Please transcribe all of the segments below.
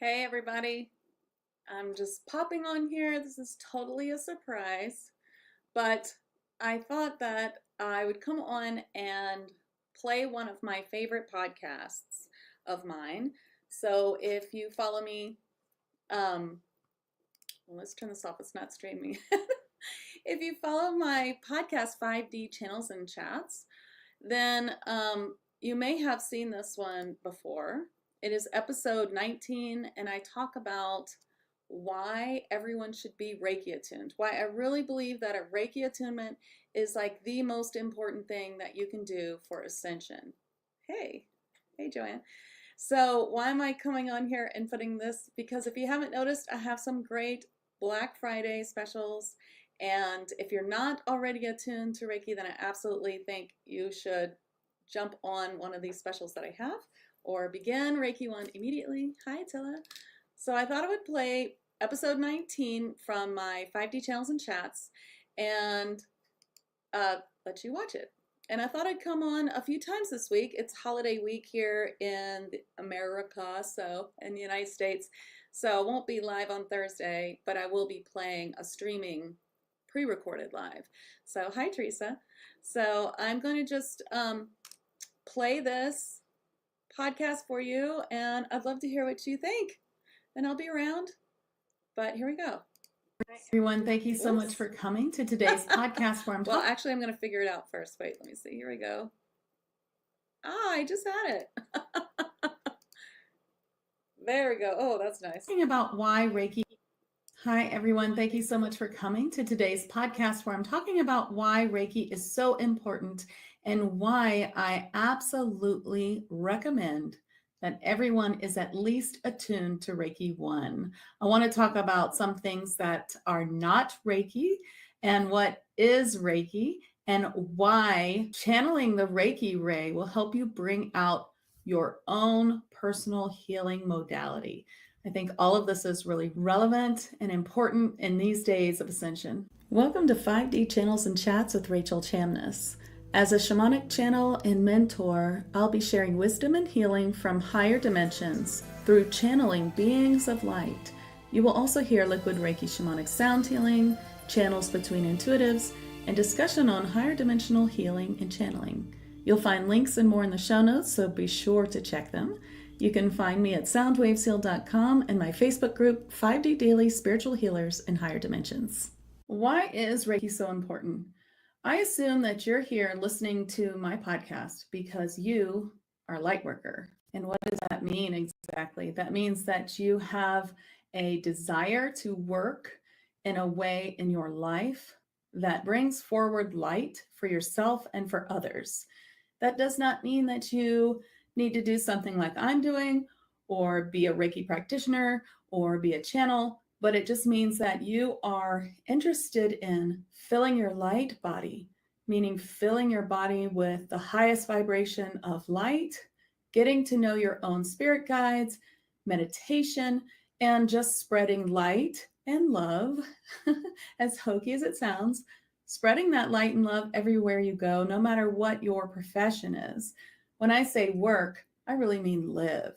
Hey everybody, I'm just popping on here. This is totally a surprise, but I thought that I would come on and play one of my favorite podcasts of mine. So if you follow me, well, let's turn this off, it's not streaming. If you follow my podcast 5D Channels and Chats, then you may have seen this one before. It is episode 19, and I talk about why everyone should be Reiki attuned. Why I really believe that a Reiki attunement is like the most important thing that you can do for ascension. Hey Joanne. So why am I coming on here and putting this? Because if you haven't noticed, I have some great Black Friday specials. And if you're not already attuned to Reiki, then I absolutely think you should jump on one of these specials that I have or begin Reiki 1 immediately. Hi, Tilla. So I thought I would play episode 19 from my 5D Channels and Chats and let you watch it. And I thought I'd come on a few times this week. It's holiday week here in America, so in the United States. So I won't be live on Thursday, but I will be playing a streaming pre-recorded live. So hi, Teresa. So I'm going to just play this podcast for you, and I'd love to hear what you think. And I'll be around, but here we go. Everyone, thank you so much for coming to today's podcast where I'm Well, actually, I'm going to figure it out first. Wait, let me see. Here we go. I just had it. There we go. Oh, that's nice. Talking about why Reiki. Hi, everyone. Thank you so much for coming to today's podcast where I'm talking about why Reiki is so important and why I absolutely recommend that everyone is at least attuned to Reiki 1. I want to talk about some things that are not Reiki and what is Reiki and why channeling the Reiki ray will help you bring out your own personal healing modality. I think all of this is really relevant and important in these days of ascension. Welcome to 5D Channels and Chats with Rachel Chamness. As a shamanic channel and mentor, I'll be sharing wisdom and healing from higher dimensions through channeling beings of light. You will also hear liquid Reiki shamanic sound healing, channels between intuitives, and discussion on higher dimensional healing and channeling. You'll find links and more in the show notes, so be sure to check them. You can find me at soundwavesheal.com and my Facebook group, 5D Daily Spiritual Healers in Higher Dimensions. Why is Reiki so important? I assume that you're here listening to my podcast because you are a light worker. And what does that mean exactly? That means that you have a desire to work in a way in your life that brings forward light for yourself and for others. That does not mean that you need to do something like I'm doing or be a Reiki practitioner or be a channel, but it just means that you are interested in filling your light body, meaning filling your body with the highest vibration of light, getting to know your own spirit guides, meditation, and just spreading light and love, as hokey as it sounds, spreading that light and love everywhere you go, no matter what your profession is. When I say work, I really mean live.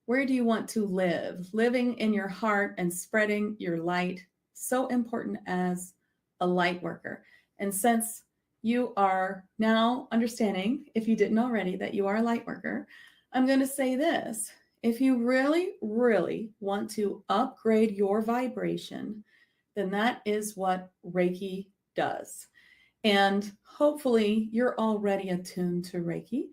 Where do you want to live? Living in your heart and spreading your light, so important as a light worker. And since you are now understanding, if you didn't already, that you are a light worker, I'm going to say this. If you really, really want to upgrade your vibration, then that is what Reiki does. And hopefully you're already attuned to Reiki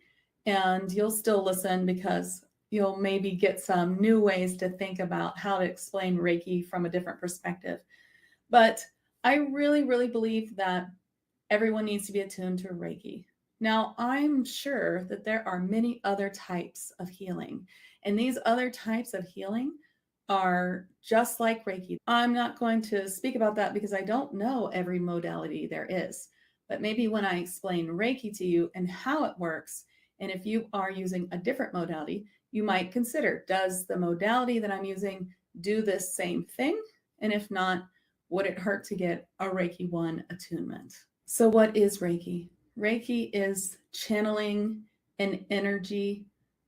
and you'll still listen because you'll maybe get some new ways to think about how to explain Reiki from a different perspective. But I really, really believe that everyone needs to be attuned to Reiki. Now, I'm sure that there are many other types of healing, and these other types of healing are just like Reiki. I'm not going to speak about that because I don't know every modality there is. But maybe when I explain Reiki to you and how it works, and if you are using a different modality, you might consider, does the modality that I'm using do this same thing? And if not, would it hurt to get a Reiki 1 attunement? So what is Reiki? Reiki is channeling an energy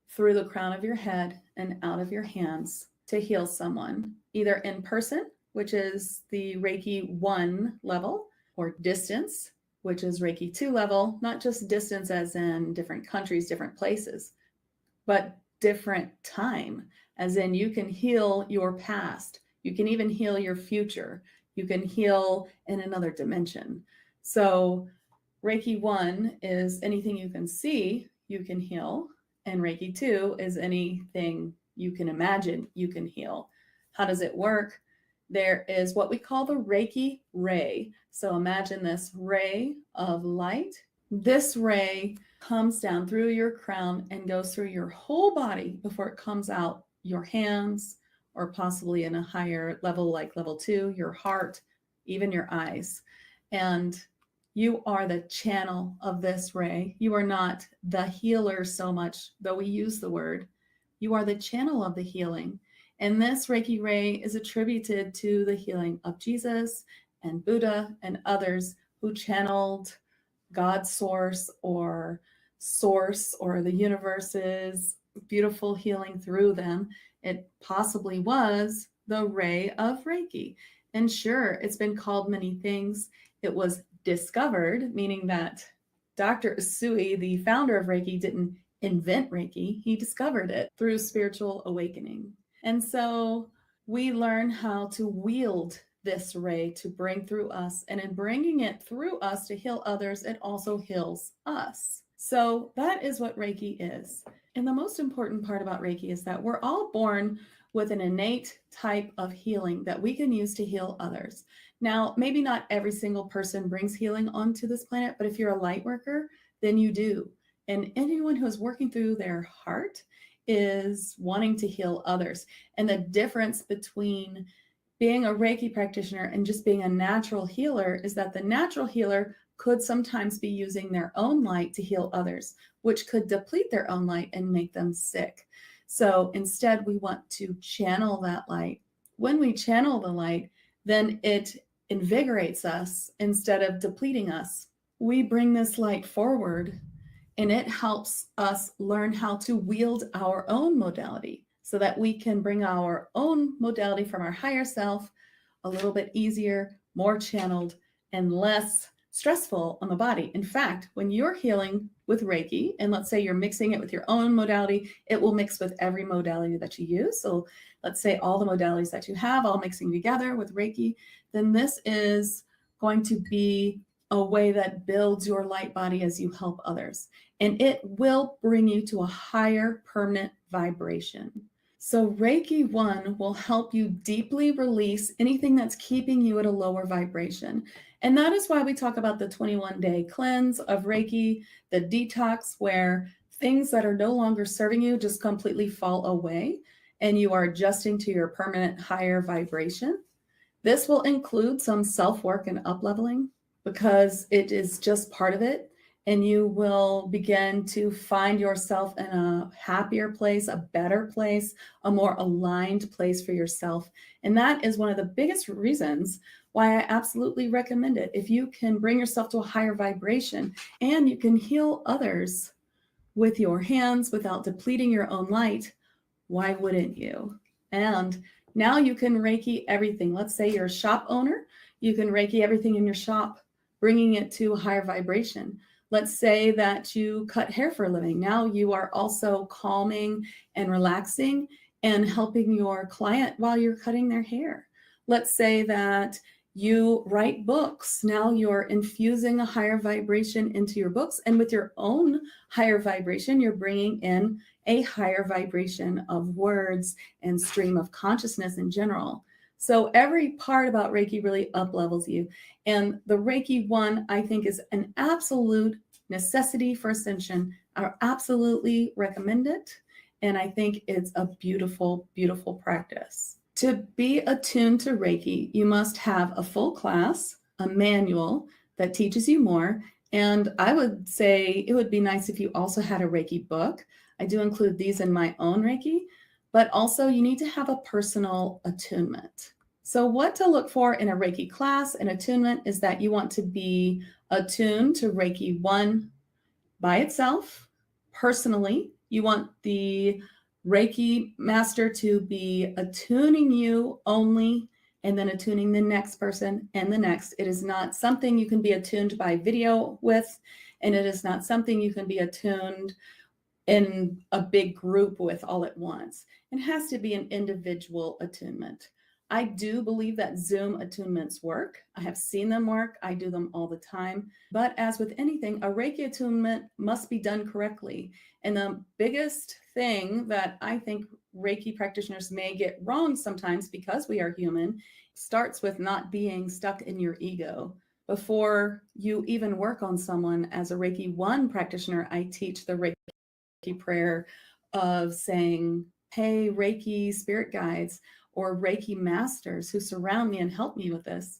through the crown of your head and out of your hands to heal someone, either in person, which is the Reiki 1 level, or distance, which is Reiki 2 level, not just distance as in different countries, different places, but different time, as in you can heal your past. You can even heal your future. You can heal in another dimension. So Reiki 1 is anything you can see, you can heal. And Reiki 2 is anything you can imagine, you can heal. How does it work? There is what we call the Reiki ray. So imagine this ray of light. This ray comes down through your crown and goes through your whole body before it comes out your hands, or possibly in a higher level like level 2, your heart, even your eyes. And you are the channel of this ray. You are not the healer so much, though we use the word. You are the channel of the healing. And this Reiki ray is attributed to the healing of Jesus and Buddha and others who channeled God's source or the universe's beautiful healing through them. It possibly was the ray of Reiki. And sure, it's been called many things. It was discovered, meaning that Dr. Usui, the founder of Reiki, didn't invent Reiki. He discovered it through spiritual awakening. And so we learn how to wield this ray to bring through us. And in bringing it through us to heal others, it also heals us. So that is what Reiki is. And the most important part about Reiki is that we're all born with an innate type of healing that we can use to heal others. Now, maybe not every single person brings healing onto this planet, but if you're a light worker, then you do. And anyone who's working through their heart is wanting to heal others. And the difference between being a Reiki practitioner and just being a natural healer is that the natural healer could sometimes be using their own light to heal others, which could deplete their own light and make them sick. So instead, we want to channel that light. When we channel the light, then it invigorates us instead of depleting us. We bring this light forward, and it helps us learn how to wield our own modality so that we can bring our own modality from our higher self a little bit easier, more channeled, and less stressful on the body. In fact, when you're healing with Reiki, and let's say you're mixing it with your own modality, it will mix with every modality that you use. So let's say all the modalities that you have all mixing together with Reiki, then this is going to be a way that builds your light body as you help others. And it will bring you to a higher permanent vibration. So Reiki 1 will help you deeply release anything that's keeping you at a lower vibration. And that is why we talk about the 21-day cleanse of Reiki, the detox, where things that are no longer serving you just completely fall away and you are adjusting to your permanent higher vibration. This will include some self-work and up-leveling because it is just part of it. And you will begin to find yourself in a happier place, a better place, a more aligned place for yourself. And that is one of the biggest reasons why I absolutely recommend it. If you can bring yourself to a higher vibration and you can heal others with your hands without depleting your own light, why wouldn't you? And now you can Reiki everything. Let's say you're a shop owner. You can Reiki everything in your shop, bringing it to a higher vibration. Let's say that you cut hair for a living. Now you are also calming and relaxing and helping your client while you're cutting their hair. Let's say that you write books. Now you're infusing a higher vibration into your books. And with your own higher vibration, you're bringing in a higher vibration of words and stream of consciousness in general. So every part about Reiki really up-levels you. And the Reiki 1, I think, is an absolute necessity for ascension. I absolutely recommend it. And I think it's a beautiful, beautiful practice. To be attuned to Reiki, you must have a full class, a manual that teaches you more. And I would say it would be nice if you also had a Reiki book. I do include these in my own Reiki, but also you need to have a personal attunement. So what to look for in a Reiki class and attunement is that you want to be attuned to Reiki 1 by itself, personally. You want the Reiki master to be attuning you only and then attuning the next person and the next. It is not something you can be attuned by video with, and it is not something you can be attuned in a big group with all at once. It has to be an individual attunement. I do believe that Zoom attunements work. I have seen them work. I do them all the time. But as with anything, a Reiki attunement must be done correctly. And the biggest thing that I think Reiki practitioners may get wrong sometimes, because we are human, starts with not being stuck in your ego. Before you even work on someone as a Reiki 1 practitioner, I teach the Reiki prayer of saying, hey, Reiki spirit guides or Reiki masters who surround me and help me with this,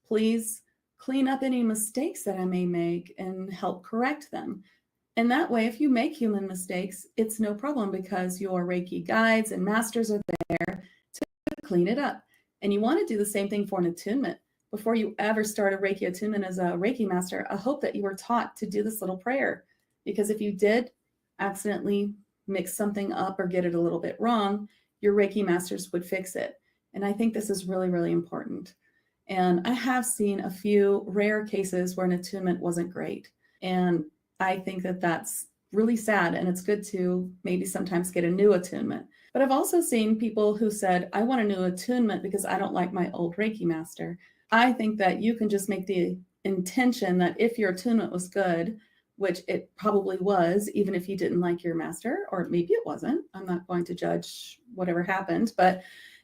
please clean up any mistakes that I may make and help correct them. And that way, if you make human mistakes, it's no problem because your Reiki guides and masters are there to clean it up. And you want to do the same thing for an attunement. Before you ever start a Reiki attunement as a Reiki master, I hope that you were taught to do this little prayer. Because if you did accidentally mix something up or get it a little bit wrong, your Reiki masters would fix it. And I think this is really, really important. And I have seen a few rare cases where an attunement wasn't great. And I think that that's really sad, and it's good to maybe sometimes get a new attunement. But I've also seen people who said, I want a new attunement because I don't like my old Reiki master. I think that you can just make the intention that if your attunement was good, which it probably was, even if you didn't like your master, or maybe it wasn't. I'm not going to judge whatever happened, but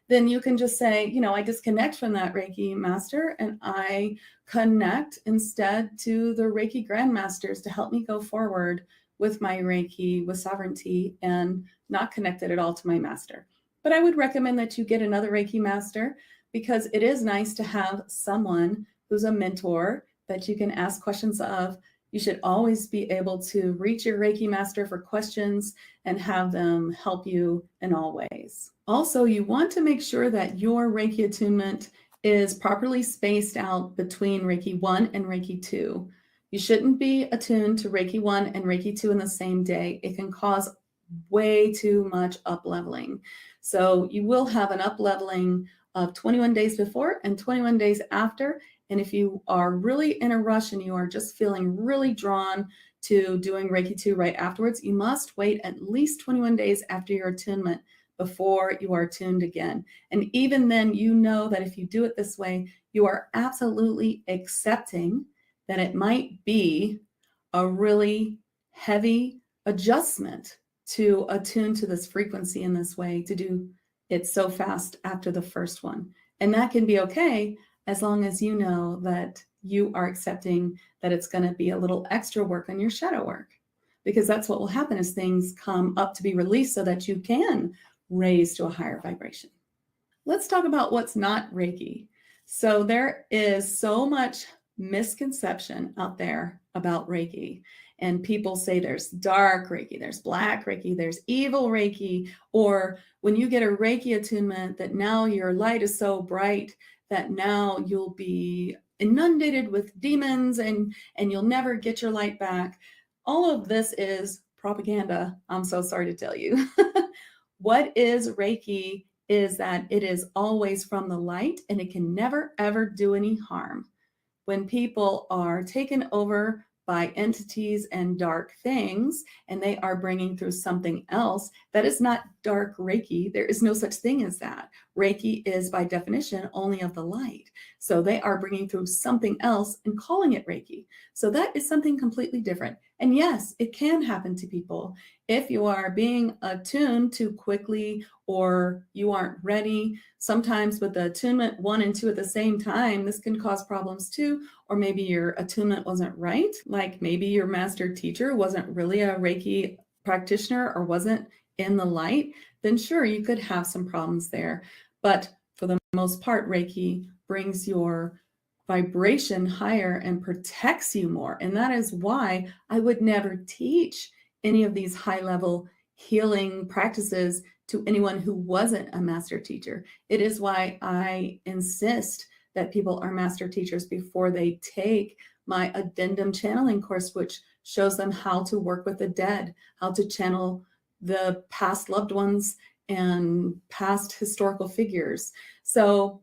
then you can just say, I disconnect from that Reiki master and I connect instead to the Reiki grandmasters to help me go forward with my Reiki with sovereignty and not connected at all to my master. But I would recommend that you get another Reiki master, because it is nice to have someone who's a mentor that you can ask questions of. You should always be able to reach your Reiki master for questions and have them help you in all ways. Also, you want to make sure that your Reiki attunement is properly spaced out between Reiki 1 and Reiki 2. You shouldn't be attuned to Reiki 1 and Reiki 2 in the same day. It can cause way too much up-leveling. So you will have an up-leveling of 21 days before and 21 days after. And if you are really in a rush and you are just feeling really drawn to doing Reiki 2 right afterwards, you must wait at least 21 days after your attunement before you are attuned again. And even then, you know that if you do it this way, you are absolutely accepting that it might be a really heavy adjustment to attune to this frequency in this way, to do it so fast after the first one. And that can be okay, as long as you know that you are accepting that it's going to be a little extra work on your shadow work, because that's what will happen as things come up to be released so that you can raise to a higher vibration. Let's talk about what's not Reiki. So there is so much misconception out there about Reiki. And people say there's dark Reiki, there's black Reiki, there's evil Reiki, or when you get a Reiki attunement, that now your light is so bright that now you'll be inundated with demons and you'll never get your light back. All of this is propaganda. I'm so sorry to tell you. What is Reiki is that it is always from the light and it can never, ever do any harm. When people are taken over by entities and dark things, and they are bringing through something else, that is not dark Reiki. There is no such thing as that. Reiki is by definition only of the light. So they are bringing through something else and calling it Reiki. So that is something completely different. And yes, it can happen to people. If you are being attuned too quickly or you aren't ready, sometimes with the attunement 1 and 2 at the same time, this can cause problems too. Or maybe your attunement wasn't right. Like maybe your master teacher wasn't really a Reiki practitioner or wasn't in the light, then sure, you could have some problems there. But for the most part, Reiki brings your vibration higher and protects you more. And that is why I would never teach any of these high-level healing practices to anyone who wasn't a master teacher. It is why I insist that people are master teachers before they take my addendum channeling course, which shows them how to work with the dead, how to channel the past loved ones and past historical figures. So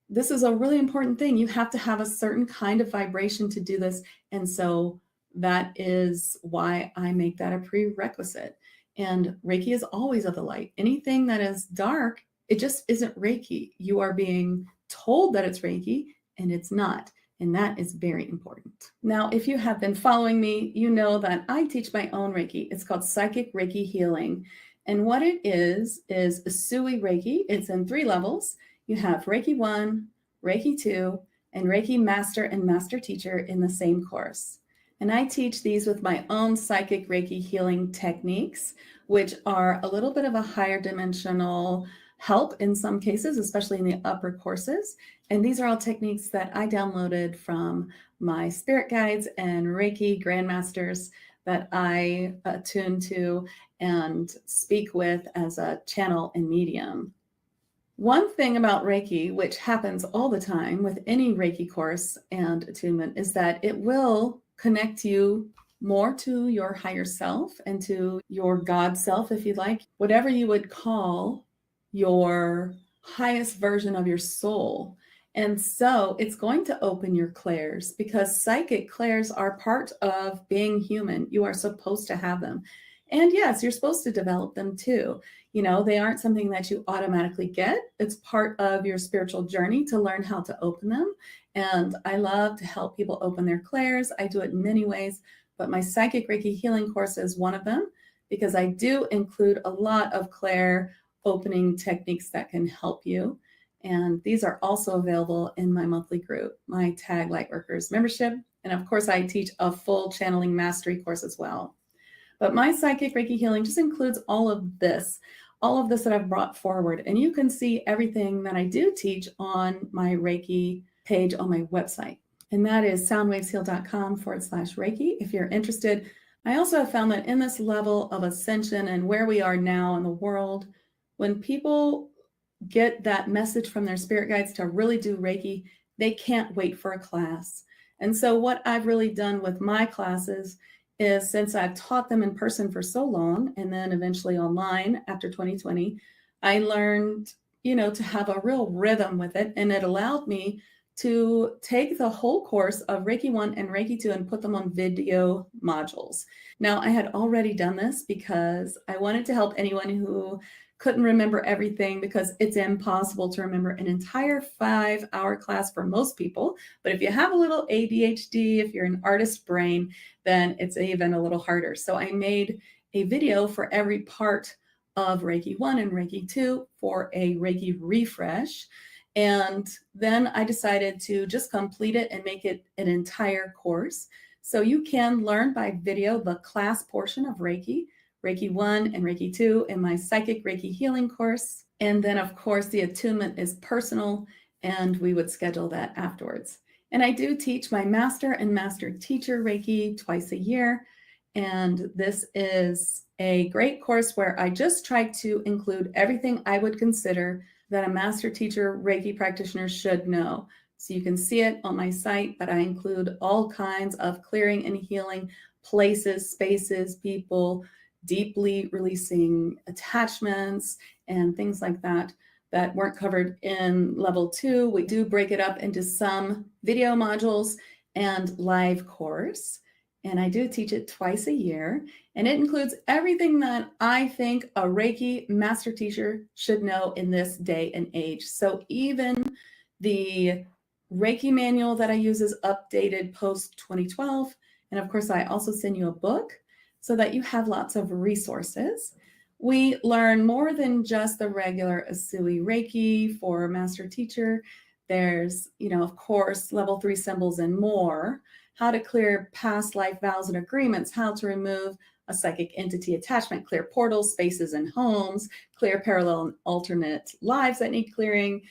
this is a really important thing. You have to have a certain kind of vibration to do this. And so that is why I make that a prerequisite. And Reiki is always of the light. Anything that is dark, it just isn't Reiki. You are being told that it's Reiki and it's not. And that is very important. Now, if you have been following me, you know that I teach my own Reiki. It's called Psychic Reiki Healing. And what it is Usui Reiki. It's in 3 levels. You have Reiki 1, Reiki 2, and Reiki Master and Master Teacher in the same course. And I teach these with my own Psychic Reiki healing techniques, which are a little bit of a higher dimensional help in some cases, especially in the upper courses. And these are all techniques that I downloaded from my spirit guides and Reiki grandmasters that I attune to and speak with as a channel and medium. One thing about Reiki, which happens all the time with any Reiki course and attunement, is that it will connect you more to your higher self and to your God self, if you like, whatever you would call your highest version of your soul. And so it's going to open your clairs, because psychic clairs are part of being human. You are supposed to have them. And yes, you're supposed to develop them too. You know, they aren't something that you automatically get. It's part of your spiritual journey to learn how to open them. And I love to help people open their clairs. I do it in many ways, but my Psychic Reiki Healing Course is one of them, because I do include a lot of clair opening techniques that can help you. And these are also available in my monthly group, my Tag Lightworkers membership. And of course, I teach a full channeling mastery course as well. But my Psychic Reiki Healing just includes all of this that I've brought forward. And you can see everything that I do teach on my Reiki page on my website. And that is soundwavesheal.com/Reiki if you're interested. I also have found that in this level of ascension and where we are now in the world, when people get that message from their spirit guides to really do Reiki, they can't wait for a class. And so what I've really done with my classes is, since I've taught them in person for so long and then eventually online after 2020, I learned, to have a real rhythm with it. And it allowed me to take the whole course of Reiki 1 and Reiki 2 and put them on video modules. Now, I had already done this because I wanted to help anyone who couldn't remember everything, because it's impossible to remember an entire 5-hour class for most people. But if you have a little ADHD, if you're an artist brain, then it's even a little harder. So I made a video for every part of Reiki 1 and Reiki 2 for a Reiki refresh. And then I decided to just complete it and make it an entire course. So you can learn by video the class portion of Reiki 1 and Reiki 2 in my Psychic Reiki Healing course. And then, of course, the attunement is personal, and we would schedule that afterwards. And I do teach my Master and Master Teacher Reiki twice a year. And this is a great course where I just try to include everything I would consider that a Master Teacher Reiki practitioner should know. So you can see it on my site, but I include all kinds of clearing and healing places, spaces, people, deeply releasing attachments and things like that weren't covered in level 2. We do break it up into some video modules and live course. And I do teach it twice a year. And it includes everything that I think a Reiki master teacher should know in this day and age. So even the Reiki manual that I use is updated post 2012. And of course, I also send you a book so that you have lots of resources. We learn more than just the regular Usui Reiki for master teacher. There's, of course, level 3 symbols and more, how to clear past life vows and agreements, how to remove a psychic entity attachment, clear portals, spaces, and homes, clear parallel and alternate lives that need clearing.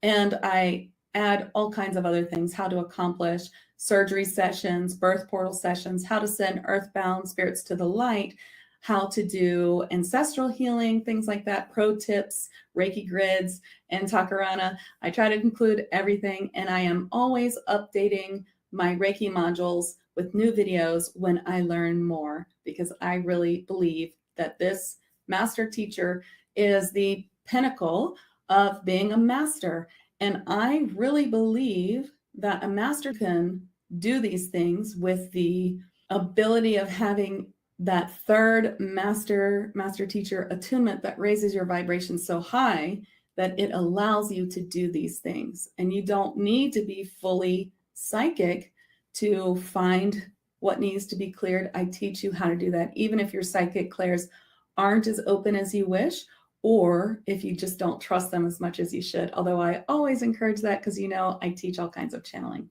And I add all kinds of other things, how to accomplish surgery sessions, birth portal sessions, how to send earthbound spirits to the light, how to do ancestral healing, things like that, pro tips, Reiki grids, and Takarana. I try to include everything, and I am always updating my Reiki modules with new videos when I learn more, because I really believe that this master teacher is the pinnacle of being a master. And I really believe that a master can do these things with the ability of having that third master teacher attunement that raises your vibration so high that it allows you to do these things. And you don't need to be fully psychic to find what needs to be cleared. I teach you how to do that, even if your psychic clairs aren't as open as you wish, or if you just don't trust them as much as you should. Although I always encourage that because, I teach all kinds of channeling.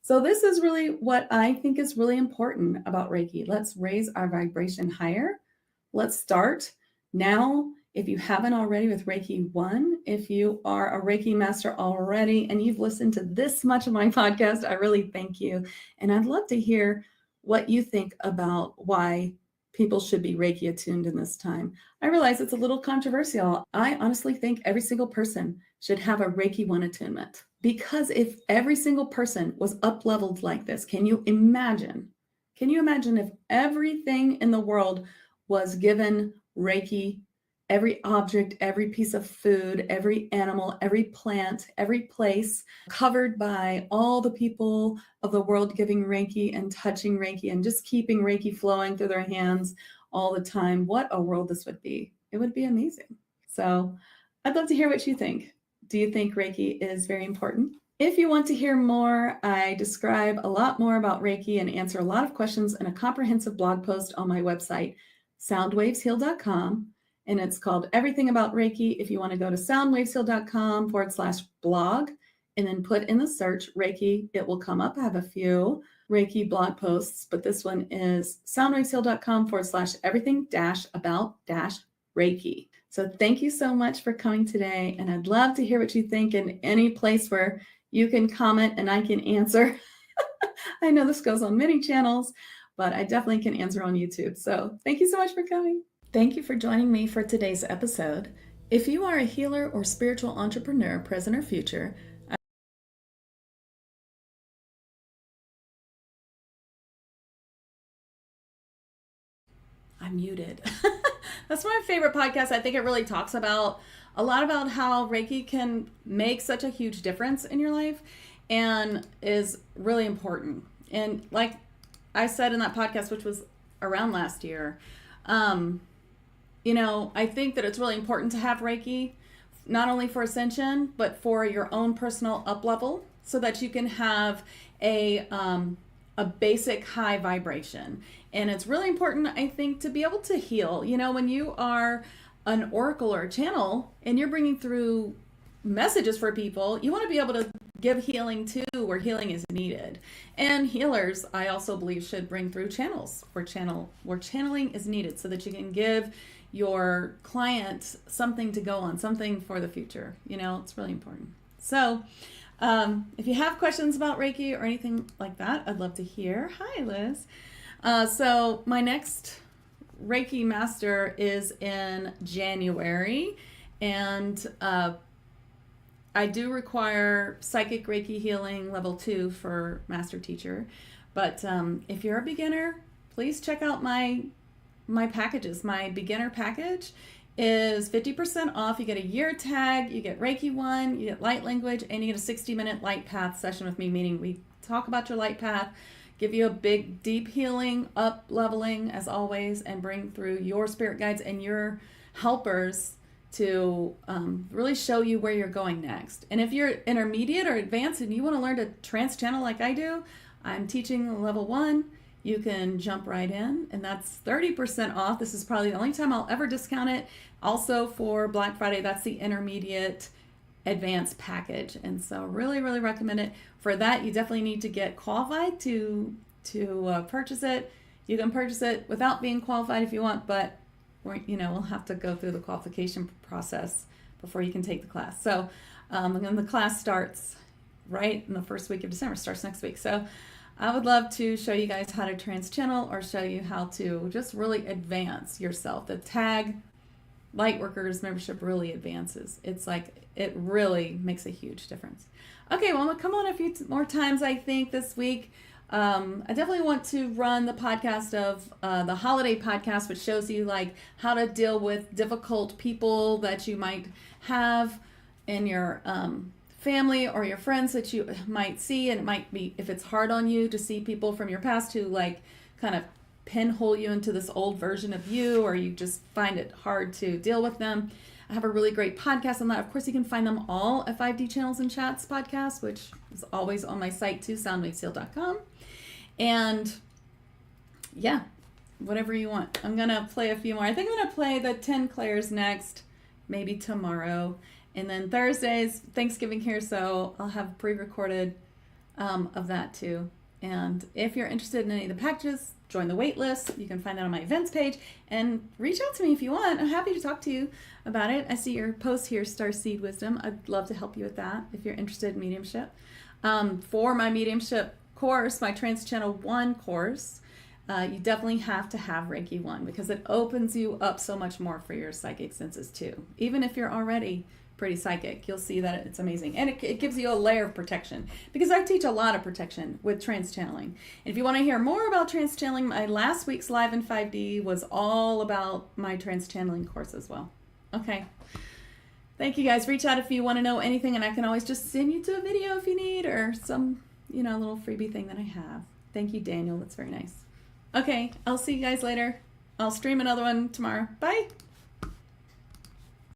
So this is really what I think is really important about Reiki. Let's raise our vibration higher. Let's start now. If you haven't already with Reiki 1, if you are a Reiki master already and you've listened to this much of my podcast, I really thank you. And I'd love to hear what you think about why people should be Reiki attuned in this time. I realize it's a little controversial. I honestly think every single person should have a Reiki 1 attunement. Because if every single person was up-leveled like this, can you imagine if everything in the world was given Reiki, every object, every piece of food, every animal, every plant, every place, covered by all the people of the world giving Reiki and touching Reiki and just keeping Reiki flowing through their hands all the time, what a world this would be. It would be amazing. So I'd love to hear what you think. Do you think Reiki is very important? If you want to hear more, I describe a lot more about Reiki and answer a lot of questions in a comprehensive blog post on my website, soundwavesheal.com. And it's called Everything About Reiki. If you want to go to soundwavesheal.com/blog and then put in the search Reiki, it will come up. I have a few Reiki blog posts, but this one is soundwavesheal.com/everything-about-Reiki. So thank you so much for coming today. And I'd love to hear what you think in any place where you can comment and I can answer. I know this goes on many channels, but I definitely can answer on YouTube. So thank you so much for coming. Thank you for joining me for today's episode. If you are a healer or spiritual entrepreneur, present or future, I'm muted. That's my favorite podcast. I think it really talks about a lot about how Reiki can make such a huge difference in your life and is really important. And like I said in that podcast, which was around last year, I think that it's really important to have Reiki, not only for ascension, but for your own personal up level so that you can have a basic high vibration. And it's really important, I think, to be able to heal. When you are an oracle or a channel and you're bringing through messages for people, you want to be able to give healing too where healing is needed. And healers, I also believe, should bring through channels where channeling is needed so that you can give your client something to go on, something for the future. It's really important. So if you have questions about Reiki or anything like that, I'd love to hear. Hi, Liz. So my next Reiki master is in January, and I do require Psychic Reiki Healing Level 2 for Master Teacher. But if you're a beginner, please check out my packages. My beginner package is 50% off. You get a year tag, you get Reiki 1, you get light language, and you get a 60-minute light path session with me, meaning we talk about your light path, give you a big, deep healing, up leveling as always, and bring through your spirit guides and your helpers to really show you where you're going next. And if you're intermediate or advanced and you want to learn to trance channel like I do, I'm teaching level 1. You can jump right in, and that's 30% off. This is probably the only time I'll ever discount it. Also for Black Friday, that's the intermediate advanced package. And so really, really recommend it. For that, you definitely need to get qualified to purchase it. You can purchase it without being qualified if you want, but we'll have to go through the qualification process before you can take the class. So and then the class starts right in the first week of December, starts next week. So I would love to show you guys how to trance channel or show you how to just really advance yourself. The tag Lightworkers membership really advances. It's like, it really makes a huge difference. Okay, well, I'm gonna come on a few more times, I think, this week. I definitely want to run the podcast of the holiday podcast, which shows you like how to deal with difficult people that you might have in your family or your friends that you might see. And it might be, if it's hard on you to see people from your past who like kind of pinhole you into this old version of you, or you just find it hard to deal with them. I have a really great podcast on that. Of course, you can find them all at 5D Channels and Chats podcast, which is always on my site too, soundwavesheal.com. And yeah, whatever you want. I'm going to play a few more. I think I'm going to play the 10 Clairs next, maybe tomorrow. And then Thursday's Thanksgiving here, so I'll have pre-recorded of that too. And if you're interested in any of the packages, join the wait list. You can find that on my events page, and reach out to me if you want. I'm happy to talk to you about it. I see your post here, Starseed Wisdom. I'd love to help you with that if you're interested in mediumship. For my mediumship course, my Trans Channel 1 course, you definitely have to have Reiki 1 because it opens you up so much more for your psychic senses too. Even if you're already pretty psychic, you'll see that it's amazing. And it gives you a layer of protection because I teach a lot of protection with trance channeling. And if you want to hear more about trance channeling, my last week's live in 5D was all about my trance channeling course as well. Okay. Thank you guys. Reach out if you want to know anything, and I can always just send you to a video if you need, or some, little freebie thing that I have. Thank you, Daniel. That's very nice. Okay. I'll see you guys later. I'll stream another one tomorrow. Bye.